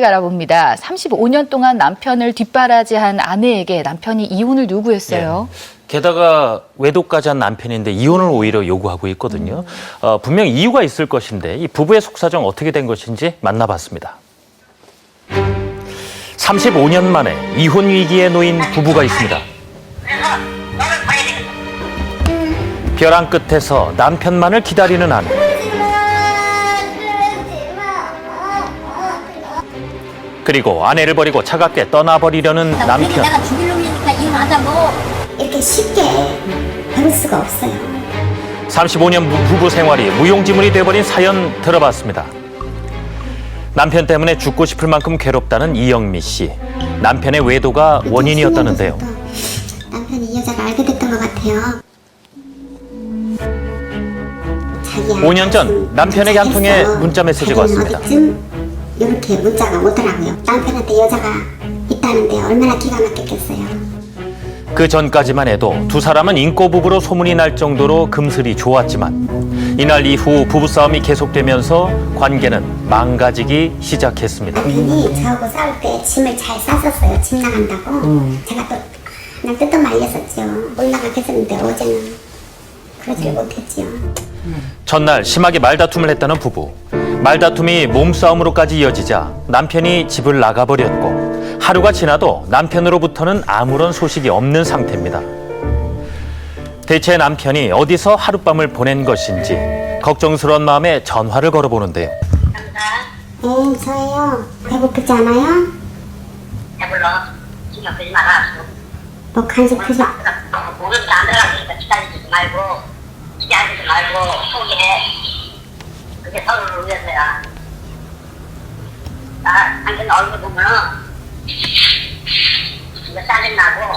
알아봅니다. 35년 동안 남편을 뒷바라지한 아내에게 남편이 이혼을 요구했어요. 게다가 외도까지 한 남편인데 이혼을 오히려 요구하고 있거든요. 분명 이유가 있을 것인데 이 부부의 속사정 어떻게 된 것인지 만나봤습니다. 35년 만에 이혼 위기에 놓인 부부가 있습니다. 벼랑 끝에서 남편만을 기다리는 아내. 그리고 아내를 버리고 차갑게 떠나버리려는 남편. 내가 죽일 놈이니까 이혼하자고. 이렇게 쉽게 버릴 수가 없어요. 35년 부부 생활이 무용지물이 돼버린 사연 들어봤습니다. 남편 때문에 죽고 싶을 만큼 괴롭다는 이영미 씨. 남편의 외도가 원인이었다는데요. 남편이 이 여자를 알게 됐던 것 같아요. 5년 전 남편에게 한 통의 문자 메시지가 왔습니다. 이렇게 문자가 오더라고요. 남편한테 여자가 있다는데 얼마나 기가 막혔겠어요. 그 전까지만 해도 두 사람은 인꼬 부부로 소문이 날 정도로 금슬이 좋았지만 이날 이후 부부싸움이 계속되면서 관계는 망가지기 시작했습니다. 남편이 저하고 싸울 때 짐을 잘 쌌었어요. 집 나간다고. 제가 또 그냥 뜯어 말렸었죠. 못 나가게 했었는데 어제는 그러지를 못했지요. 전날 심하게 말다툼을 했다는 부부. 말다툼이 몸싸움으로까지 이어지자 남편이 집을 나가버렸고 하루가 지나도 남편으로부터는 아무런 소식이 없는 상태입니다. 대체 남편이 어디서 하룻밤을 보낸 것인지 걱정스러운 마음에 전화를 걸어보는데요. 네, 저예요. 배고프지 않아요? 배불러. 신경 쓰지 마라. 뭐 간식 드셔. 모르는 안 들어가니까 기다리지 말고 기다리지 말고 포기해. 그게 서로를 위해서야. 나 당신 얼굴 보면 이거 짜증나고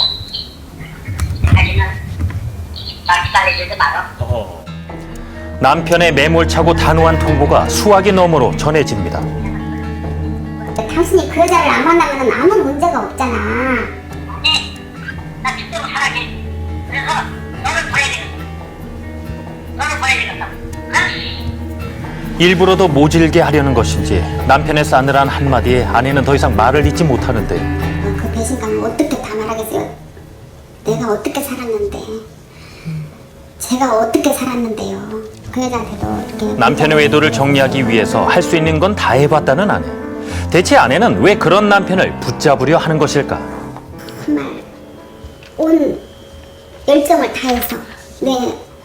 자기는 나 기다리지도 말아. 남편의 매몰차고 단호한 통보가 수화기 너머로 전해집니다. 당신이 그 여자를 안 만나면 아무 문제가 없잖아. 아니, 나 죽도록 사랑해. 그래서 너를 보내야 되겠어. 너를 보내야 되겠어. 응? 일부러 더 모질게 하려는 것인지 남편의 싸늘한 한마디에 아내는 더 이상 말을 잇지 못하는데요. 그 배신감을 어떻게 다 말하겠어요? 내가 어떻게 살았는데, 제가 어떻게 살았는데요. 그 여자한테도 어떻게 남편의 외도를 정리하기 위해서 할 수 있는 건 다 해봤다는 아내. 대체 아내는 왜 그런 남편을 붙잡으려 하는 것일까? 정말 온 열정을 다해서 내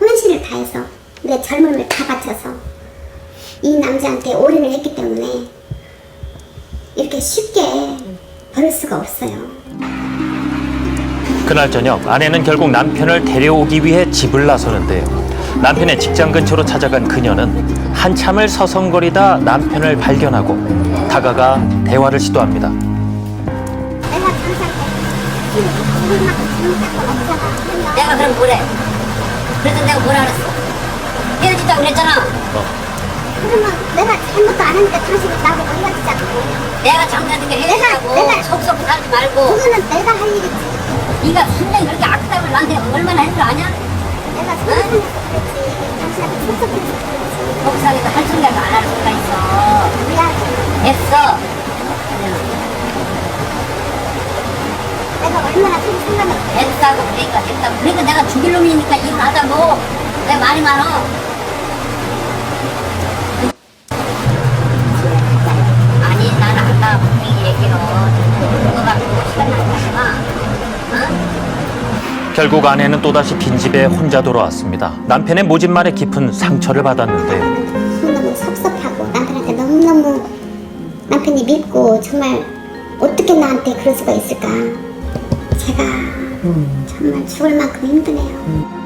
혼신을 다해서 내 젊음을 다 바쳐서 이 남자한테 올인을 했기 때문에 이렇게 쉽게 버릴 수가 없어요. 그날 저녁 아내는 결국 남편을 데려오기 위해 집을 나서는데요. 남편의 직장 근처로 찾아간 그녀는 한참을 서성거리다 남편을 발견하고 다가가 대화를 시도합니다. 내가 항상 내가 그럼 뭐래? 그래서 내가 뭐라 그랬어? 헤어지자고 그랬잖아. 그러면 내가 잘못도 안 했는데 당신이 나하고 헤어지자고. 내가 잘못했으니까 헤어지자고. 내가- 속속 살지 말고. 그거는 내가 할 일이지. 네가 분명히 그렇게 악담을 나한테 얼마나 했는 줄 아냐? 내가 속상해서 그랬지. 당신한테 속상해서 그랬지. 속상해서 할 생각을 안 할 수가 있어. 미안해. 됐어. 내가 얼마나 큰 생각을 됐다고 그러니까 됐다고. 그러니까 내가 죽일 놈이니까 이혼하자고. 내 말이 많어. 아니 난 아까 분명히 얘기로 그거 갖고 시간 낭비하지마. 응? 결국 아내는 또다시 빈집에 혼자 돌아왔습니다. 남편의 모진말에 깊은 상처를 받았는데요. 너무 섭섭하고 남편한테 너무너무 남편이 밉고 정말 어떻게 나한테 그럴 수가 있을까. 제가 정말 죽을 만큼 힘드네요.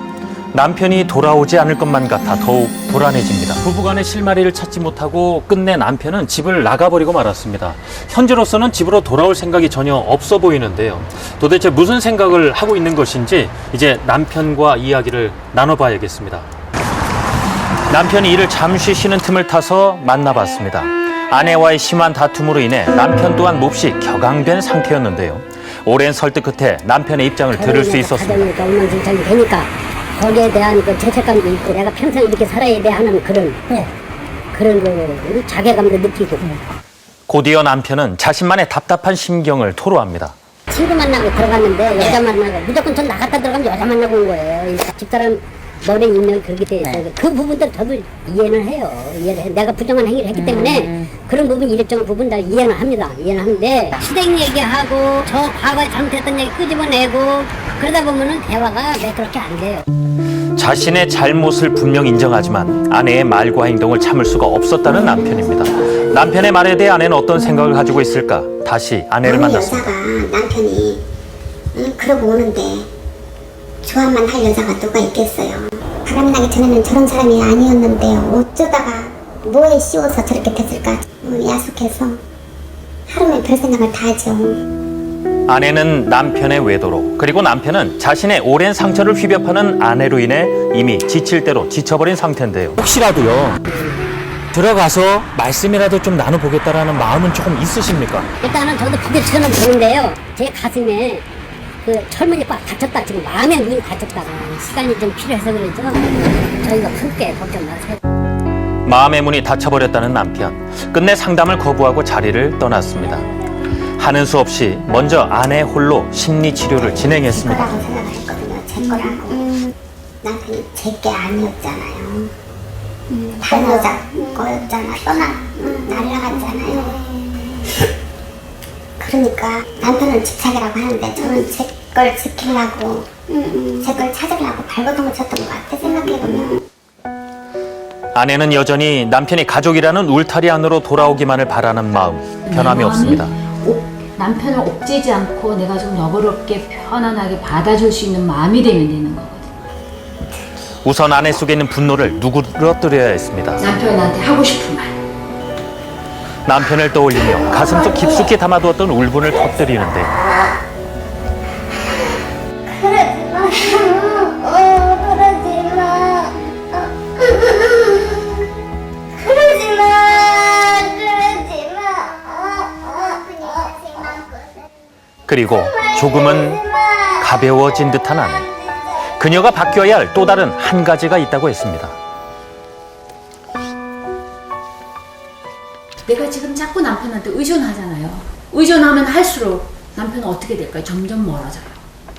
남편이 돌아오지 않을 것만 같아 더욱 불안해집니다. 부부간의 실마리를 찾지 못하고 끝내 남편은 집을 나가버리고 말았습니다. 현재로서는 집으로 돌아올 생각이 전혀 없어 보이는데요. 도대체 무슨 생각을 하고 있는 것인지 이제 남편과 이야기를 나눠봐야겠습니다. 남편이 일을 잠시 쉬는 틈을 타서 만나봤습니다. 아내와의 심한 다툼으로 인해 남편 또한 몹시 격앙된 상태였는데요. 오랜 설득 끝에 남편의 입장을 들을 수 있었습니다. 가정이니까 엉망진창이 되니까 거기에 대한 그 죄책감도 있고 내가 평생 이렇게 살아야 돼 하는 그런 그 자괴감도 느끼고 곧이어 남편은 자신만의 답답한 심경을 토로합니다. 친구 만나고 들어갔는데 여자 만나고 무조건 전 나갔다 들어가면 여자 만나고 온 거예요. 집사람 머리 인연 그렇게 돼 있어요. 그 부분들 저도 이해는 해요. 이해를 해. 내가 부정한 행위를 했기 때문에 그런 부분 일정 부분 다 이해는 합니다. 이해는 하는데 시댁 얘기하고 저 과거에 잘못했던 얘기 끄집어내고 그러다 보면은 대화가 매끄럽게 안 돼요. 자신의 잘못을 분명 인정하지만 아내의 말과 행동을 참을 수가 없었다는 남편입니다. 남편의 말에 대해 아내는 어떤 생각을 가지고 있을까? 다시 아내를 어느 만났습니다. 여자가 남편이 그러고 오는데 좋아만 할 여자가 누가 있겠어요. 바람나기 전에는 저런 사람이 아니었는데 어쩌다가 뭐에 씌워서 저렇게 됐을까. 야속해서 하루면 별 생각을 다 하죠. 아내는 남편의 외도로, 그리고 남편은 자신의 오랜 상처를 휘벼파는 아내로 인해 이미 지칠 대로 지쳐버린 상태인데요. 혹시라도요, 들어가서 말씀이라도 좀 나눠보겠다라는 마음은 조금 있으십니까? 일단은 저도 부딪혀는 보는데요. 제 가슴에 그 철문이 꽉 닫혔다. 지금 마음의 문이 닫혔다. 시간이 좀 필요해서 그러죠. 저희가 함께 걱정 마세요. 마음의 문이 닫혀버렸다는 남편. 끝내 상담을 거부하고 자리를 떠났습니다. 하는 수 없이 먼저 아내 홀로 심리치료를 진행했습니다. 제 거라고 생각했거든요. 제 거라고. 남편이 제 게 아니었잖아요. 다른 여자 거였잖아. 날라갔잖아요. 그러니까 남편은 집착이라고 하는데 저는 제 걸 지키려고 제 걸 찾으려고 발버둥을 쳤던 것 같아. 생각해보면. 아내는 여전히 남편이 가족이라는 울타리 안으로 돌아오기만을 바라는 마음 변함이 없습니다. 남편을 옥죄지 않고 내가 좀 너그럽게 편안하게 받아줄 수 있는 마음이 되면 되는 거거든. 우선 아내 속에 있는 분노를 누그러뜨려야 했습니다. 남편한테 하고 싶은 말. 남편을 떠올리며 가슴속 깊숙이 담아두었던 울분을 터뜨리는데 그러지 마. 그러지 마. 그러지 마. 그러지 마. 그리고 조금은 가벼워진 듯한 아내. 그녀가 바뀌어야 할 또 다른 한 가지가 있다고 했습니다. 내가 지금 자꾸 남편한테 의존하잖아요. 의존하면 할수록 남편은 어떻게 될까요? 점점 멀어져요.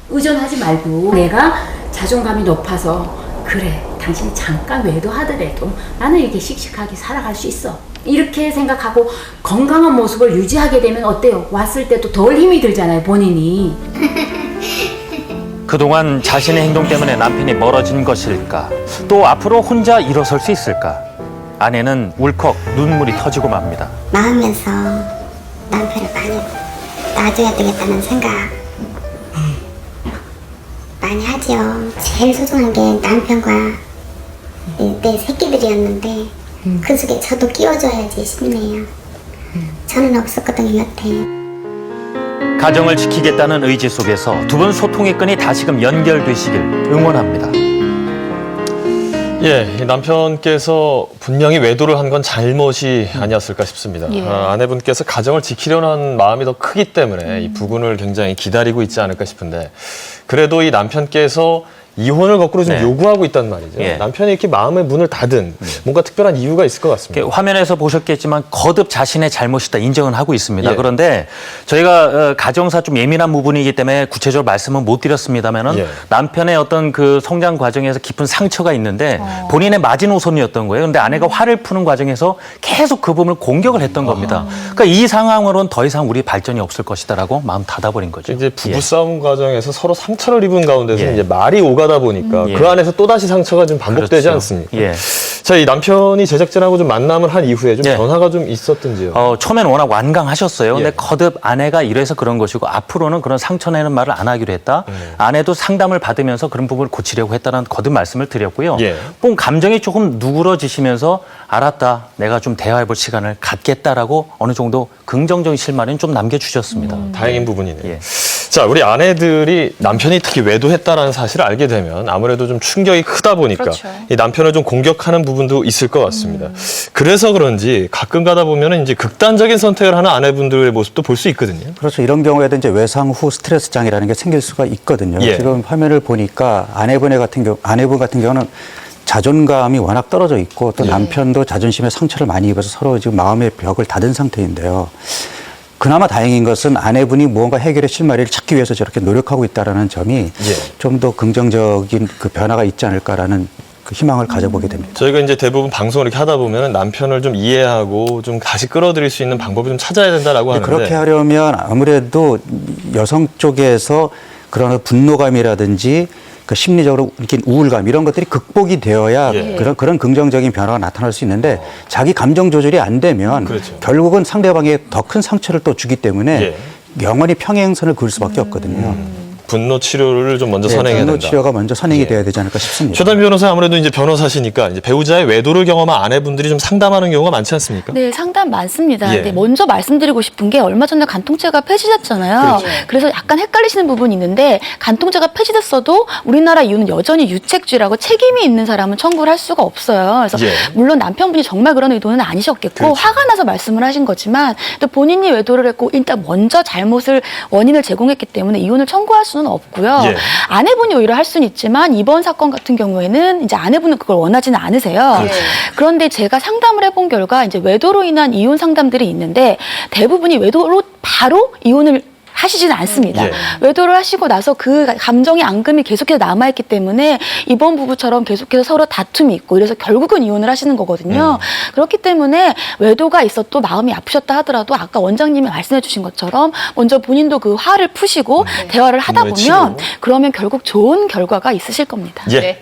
의존하지 말고 내가 자존감이 높아서 그래, 당신이 잠깐 외도하더라도 나는 이렇게 씩씩하게 살아갈 수 있어. 이렇게 생각하고 건강한 모습을 유지하게 되면 어때요? 왔을 때도 덜 힘이 들잖아요, 본인이. 그동안 자신의 행동 때문에 남편이 멀어진 것일까? 또 앞으로 혼자 일어설 수 있을까? 아내는 울컥 눈물이 터지고 맙니다. 마음에서 남편을 많이 놔줘야 되겠다는 생각 많이 하죠. 제일 소중한 게 남편과 내 새끼들이었는데 그 속에 저도 끼워줘야지 싶네요. 저는 없었거든요, 곁에. 가정을 지키겠다는 의지 속에서 두 분 소통의 끈이 다시금 연결되시길 응원합니다. 예, 이 남편께서 분명히 외도를 한 건 잘못이 아니었을까 싶습니다. 예. 아내분께서 가정을 지키려는 마음이 더 크기 때문에 이 부분을 굉장히 기다리고 있지 않을까 싶은데, 그래도 이 남편께서 이혼을 거꾸로 좀 네. 요구하고 있단 말이죠. 예. 남편이 이렇게 마음의 문을 닫은 뭔가 특별한 이유가 있을 것 같습니다. 화면에서 보셨겠지만 거듭 자신의 잘못이다 인정은 하고 있습니다. 예. 그런데 저희가 가정사 좀 예민한 부분이기 때문에 구체적으로 말씀은 못 드렸습니다만은 예. 남편의 어떤 그 성장 과정에서 깊은 상처가 있는데 본인의 마지노선이었던 거예요. 그런데 아내가 화를 푸는 과정에서 계속 그 부분을 공격을 했던 겁니다. 그러니까 이 상황으로는 더 이상 우리 발전이 없을 것이다라고 마음 닫아버린 거죠. 이제 부부싸움 과정에서 서로 상처를 입은 가운데서 예. 이제 말이 오가다 보니까 예. 그 안에서 또다시 상처가 좀 반복되지 그렇죠. 않습니까? 예. 자, 이 남편이 제작진하고 좀 만남을 한 이후에 좀 예. 변화가 좀 있었던지요? 처음에는 워낙 완강하셨어요. 근데 예. 거듭 아내가 이래서 그런 것이고 앞으로는 그런 상처내는 말을 안 하기로 했다. 아내도 상담을 받으면서 그런 부분을 고치려고 했다는 거듭 말씀을 드렸고요. 예. 뽕 감정이 조금 누그러지시면서 알았다. 내가 좀 대화해볼 시간을 갖겠다라고 어느 정도 긍정적인 실마리는 좀 남겨주셨습니다. 다행인 부분이네요. 예. 자, 우리 아내들이 남편이 특히 외도했다라는 사실을 알게 되면 아무래도 좀 충격이 크다 보니까 그렇죠. 이 남편을 좀 공격하는 부분도 있을 것 같습니다. 그래서 그런지 가끔 가다 보면은 이제 극단적인 선택을 하는 아내분들의 모습도 볼 수 있거든요. 그렇죠. 이런 경우에도 이제 외상 후 스트레스장이라는 게 생길 수가 있거든요. 예. 지금 화면을 보니까 아내분 같은 경우는 자존감이 워낙 떨어져 있고 또 남편도 자존심에 상처를 많이 입어서 서로 지금 마음의 벽을 닫은 상태인데요. 그나마 다행인 것은 아내분이 무언가 해결의 실마리를 찾기 위해서 저렇게 노력하고 있다는 점이 좀 더 긍정적인 그 변화가 있지 않을까라는 그 희망을 가져보게 됩니다. 저희가 이제 대부분 방송을 이렇게 하다 보면 남편을 좀 이해하고 좀 다시 끌어들일 수 있는 방법을 좀 찾아야 된다라고 하는데 그렇게 하려면 아무래도 여성 쪽에서 그런 분노감이라든지 그 심리적으로 이렇게 우울감 이런 것들이 극복이 되어야 그런 긍정적인 변화가 나타날 수 있는데 자기 감정 조절이 안 되면 결국은 상대방에 더 큰 상처를 또 주기 때문에 영원히 평행선을 그을 수밖에 없거든요. 분노 치료를 좀 먼저 선행해야 된다. 분노 치료가 먼저 선행이 돼야 되지 않을까 싶습니다. 최단 변호사 아무래도 이제 변호사시니까 이제 배우자의 외도를 경험한 아내분들이 좀 상담하는 경우가 많지 않습니까? 네, 상담 많습니다. 근데 먼저 말씀드리고 싶은 게 얼마 전에 간통죄가 폐지됐잖아요. 그래서 약간 헷갈리시는 부분이 있는데 간통죄가 폐지됐어도 우리나라 이유는 여전히 유책죄라고 책임이 있는 사람은 청구를 할 수가 없어요. 그래서 물론 남편분이 정말 그런 의도는 아니셨겠고 화가 나서 말씀을 하신 거지만 또 본인이 외도를 했고 일단 먼저 잘못을 원인을 제공했기 때문에 이혼을 청구할 수는 없고요. 아내분이 오히려 할 수는 있지만 이번 사건 같은 경우에는 이제 아내분은 그걸 원하지는 않으세요. 그런데 제가 상담을 해본 결과 이제 외도로 인한 이혼 상담들이 있는데 대부분이 외도로 바로 이혼을 하시지는 않습니다. 외도를 하시고 나서 그 감정의 앙금이 계속해서 남아있기 때문에 이번 부부처럼 계속해서 서로 다툼이 있고 이래서 결국은 이혼을 하시는 거거든요. 그렇기 때문에 외도가 있어도 마음이 아프셨다 하더라도 아까 원장님이 말씀해 주신 것처럼 먼저 본인도 그 화를 푸시고 대화를 하다 보면 그러면 결국 좋은 결과가 있으실 겁니다. 예.